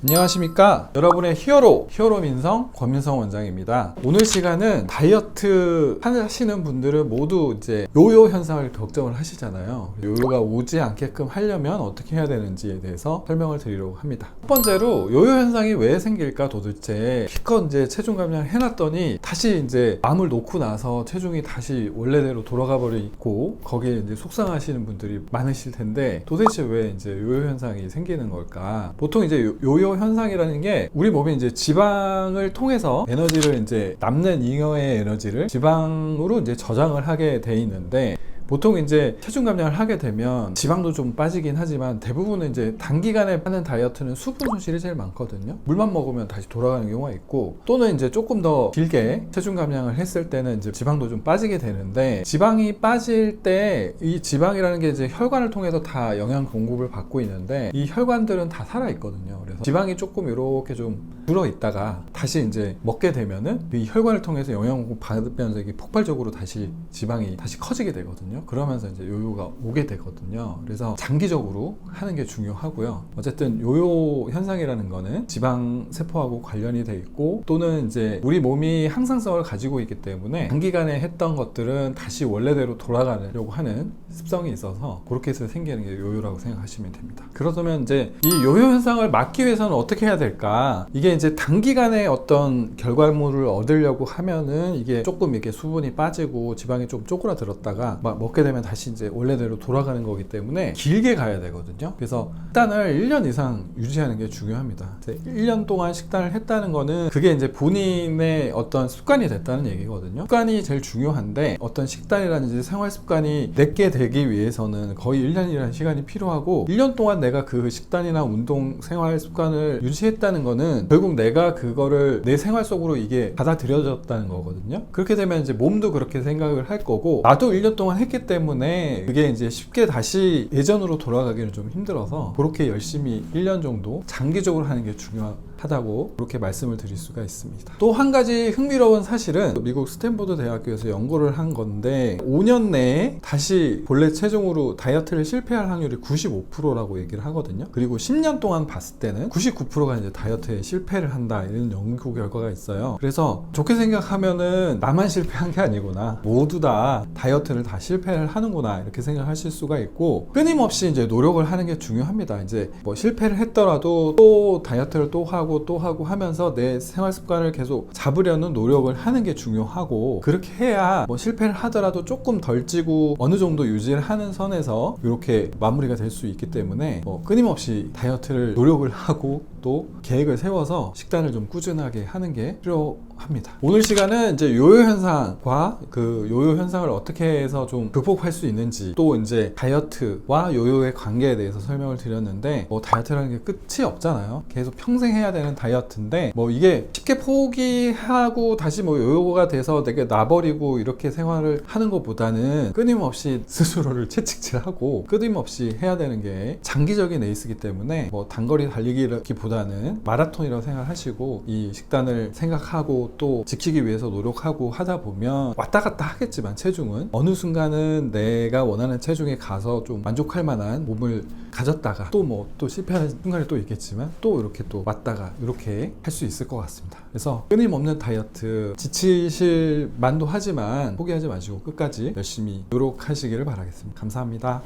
안녕하십니까, 여러분의 히어로 민성 권민성 원장입니다. 오늘 시간은 다이어트 하시는 분들은 모두 이제 요요 현상을 걱정을 하시잖아요. 요요가 오지 않게끔 하려면 어떻게 해야 되는지에 대해서 설명을 드리려고 합니다. 첫 번째로 요요 현상이 왜 생길까, 도대체 기껏 이제 체중 감량을 해놨더니 다시 이제 마음을 놓고 나서 체중이 다시 원래대로 돌아가 버리고 거기에 이제 속상하시는 분들이 많으실 텐데, 도대체 왜 이제 요요 현상이 생기는 걸까? 보통 이제 요요 현상이라는 게 우리 몸이 이제 지방을 통해서 에너지를, 이제 남는 잉여의 에너지를 지방으로 이제 저장을 하게 돼 있는데, 보통 이제 체중 감량을 하게 되면 지방도 좀 빠지긴 하지만 대부분은 이제 단기간에 하는 다이어트는 수분 손실이 제일 많거든요. 물만 먹으면 다시 돌아가는 경우가 있고, 또는 이제 조금 더 길게 체중 감량을 했을 때는 이제 지방도 좀 빠지게 되는데, 지방이 빠질 때 이 지방이라는 게 이제 혈관을 통해서 다 영양 공급을 받고 있는데, 이 혈관들은 다 살아 있거든요. 그래서 지방이 조금 이렇게 좀 들어 있다가 다시 이제 먹게 되면은 이 혈관을 통해서 영양 공급 받으면서 이게 폭발적으로 다시 지방이 다시 커지게 되거든요. 그러면서 이제 요요가 오게 되거든요. 그래서 장기적으로 하는 게 중요하고요. 어쨌든 요요 현상이라는 거는 지방 세포하고 관련이 돼 있고, 또는 이제 우리 몸이 항상성을 가지고 있기 때문에 단기간에 했던 것들은 다시 원래대로 돌아가려고 하는 습성이 있어서 그렇게 해서 생기는 게 요요라고 생각하시면 됩니다. 그러면 이제 이 요요 현상을 막기 위해서는 어떻게 해야 될까? 이게 이제 단기간에 어떤 결과물을 얻으려고 하면은 이게 조금 이렇게 수분이 빠지고 지방이 좀 쪼그라들었다가 막 먹게 되면 다시 이제 원래대로 돌아가는 거기 때문에 길게 가야 되거든요. 그래서 식단을 1년 이상 유지하는 게 중요합니다. 1년 동안 식단을 했다는 거는 그게 이제 본인의 어떤 습관이 됐다는 얘기거든요. 습관이 제일 중요한데, 어떤 식단이라든지 생활 습관이 내게 되기 위해서는 거의 1년이라는 시간이 필요하고, 1년 동안 내가 그 식단이나 운동 생활 습관을 유지했다는 거는 결국 내가 그거를 내 생활 속으로 이게 받아들여졌다는 거거든요. 그렇게 되면 이제 몸도 그렇게 생각을 할 거고, 나도 1년 동안 했기 때문에 그게 이제 쉽게 다시 예전으로 돌아가기는 좀 힘들어서 그렇게 열심히 1년 정도 장기적으로 하는 게 중요하다고 그렇게 말씀을 드릴 수가 있습니다. 또 한 가지 흥미로운 사실은 미국 스탠포드 대학교에서 연구를 한 건데, 5년 내에 다시 본래 체중으로 다이어트를 실패할 확률이 95%라고 얘기를 하거든요. 그리고 10년 동안 봤을 때는 99%가 이제 다이어트에 실패를 한다, 이런 연구 결과가 있어요. 그래서 좋게 생각하면은 나만 실패한 게 아니구나, 모두 다 다이어트를 다 실패를 하는구나, 이렇게 생각하실 수가 있고, 끊임없이 이제 노력을 하는 게 중요합니다. 이제 뭐 실패를 했더라도 또 다이어트를 또 하고 하면서 내 생활 습관을 계속 잡으려는 노력을 하는 게 중요하고, 그렇게 해야 뭐 실패를 하더라도 조금 덜 찌고 어느 정도 유지를 하는 선에서 이렇게 마무리가 될 수 있기 때문에 끊임없이 다이어트를 노력을 하고 또 계획을 세워서 식단을 좀 꾸준하게 하는 게 필요합니다. 오늘 시간은 이제 요요 현상과 그 요요 현상을 어떻게 해서 좀 극복할 수 있는지, 또 이제 다이어트와 요요의 관계에 대해서 설명을 드렸는데, 다이어트라는 게 끝이 없잖아요. 계속 평생 해야 되는 다이어트인데, 이게 쉽게 포기하고 다시 요요가 돼서 되게 놔버리고 이렇게 생활을 하는 것보다는 끊임없이 스스로를 채찍질하고 끊임없이 해야 되는 게 장기적인 레이스이기 때문에 단거리 달리기보다는 마라톤이라고 생각하시고 이 식단을 생각하고 또 지키기 위해서 노력하고 하다 보면 왔다 갔다 하겠지만, 체중은 어느 순간은 내가 원하는 체중에 가서 좀 만족할 만한 몸을 가졌다가 또 실패하는 순간이 또 있겠지만, 또 이렇게 또 왔다가 이렇게 할 수 있을 것 같습니다. 그래서 끊임없는 다이어트, 지치실 만도 하지만 포기하지 마시고 끝까지 열심히 노력하시기를 바라겠습니다. 감사합니다.